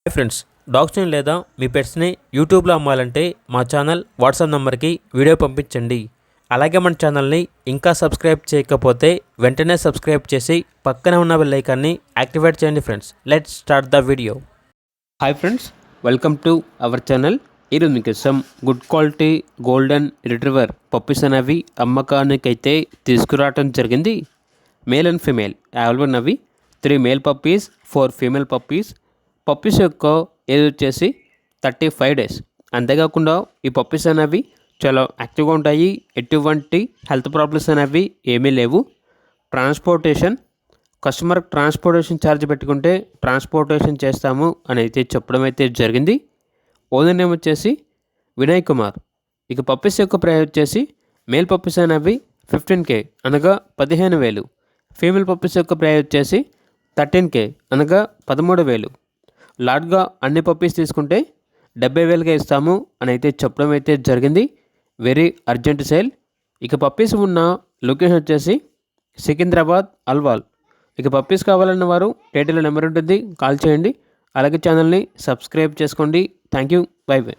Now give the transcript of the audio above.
Hi friends, డాగ్స్ని లేదా మీ పెట్స్ని యూట్యూబ్లో అమ్మాలంటే మా ఛానల్ వాట్సాప్ నెంబర్కి వీడియో పంపించండి. అలాగే మన ఛానల్ని ఇంకా సబ్స్క్రైబ్ చేయకపోతే వెంటనే సబ్స్క్రైబ్ చేసి పక్కనే ఉన్న బెల్ ఐకాన్ని యాక్టివేట్ చేయండి. Friends, let's start the video. Hi friends, welcome to our channel. ఈరోజు మీకోసం good quality golden retriever puppies అనేవి అమ్మకానికైతే తీసుకురావడం జరిగింది. మేల్ అండ్ ఫీమేల్ అవైలబుల్ ఉన్నవి. 3 male puppies, 4 female puppies. Puppies యొక్క ఏజ్ వచ్చేసి 35 డేస్. అంతేకాకుండా ఈ పప్పీస్ అనేవి చాలా యాక్టివ్గా ఉంటాయి. ఎటువంటి హెల్త్ ప్రాబ్లమ్స్ అనేవి ఏమీ లేవు. ట్రాన్స్పోర్టేషన్ కస్టమర్ ట్రాన్స్పోర్టేషన్ ఛార్జ్ పెట్టుకుంటే ట్రాన్స్పోర్టేషన్ చేస్తాము అని అయితే చెప్పడం అయితే జరిగింది. ఓనర్ నేమ్ వచ్చేసి వినయ్ కుమార్. ఇక పప్పీస్ యొక్క ప్రైస్ వచ్చేసి మేల్ పప్పీస్ అనేవి 15K అనగా 15,000. ఫీమేల్ పప్పీస్ యొక్క ప్రైస్ వచ్చేసి 13K అనగా 13,000. లాట్గా అన్ని పప్పీస్ తీసుకుంటే 70,000గా ఇస్తాము అని అయితే చెప్పడం అయితే జరిగింది. Very urgent sale. ఇక పప్పీస్ ఉన్న లొకేషన్ వచ్చేసి సికింద్రాబాద్, అల్వాల్. ఇక పప్పీస్ కావాలన్న వారు టైటిల్లో నెంబర్ ఉంటుంది, కాల్ చేయండి. అలాగే ఛానల్ని సబ్స్క్రైబ్ చేసుకోండి. Thank you. By by.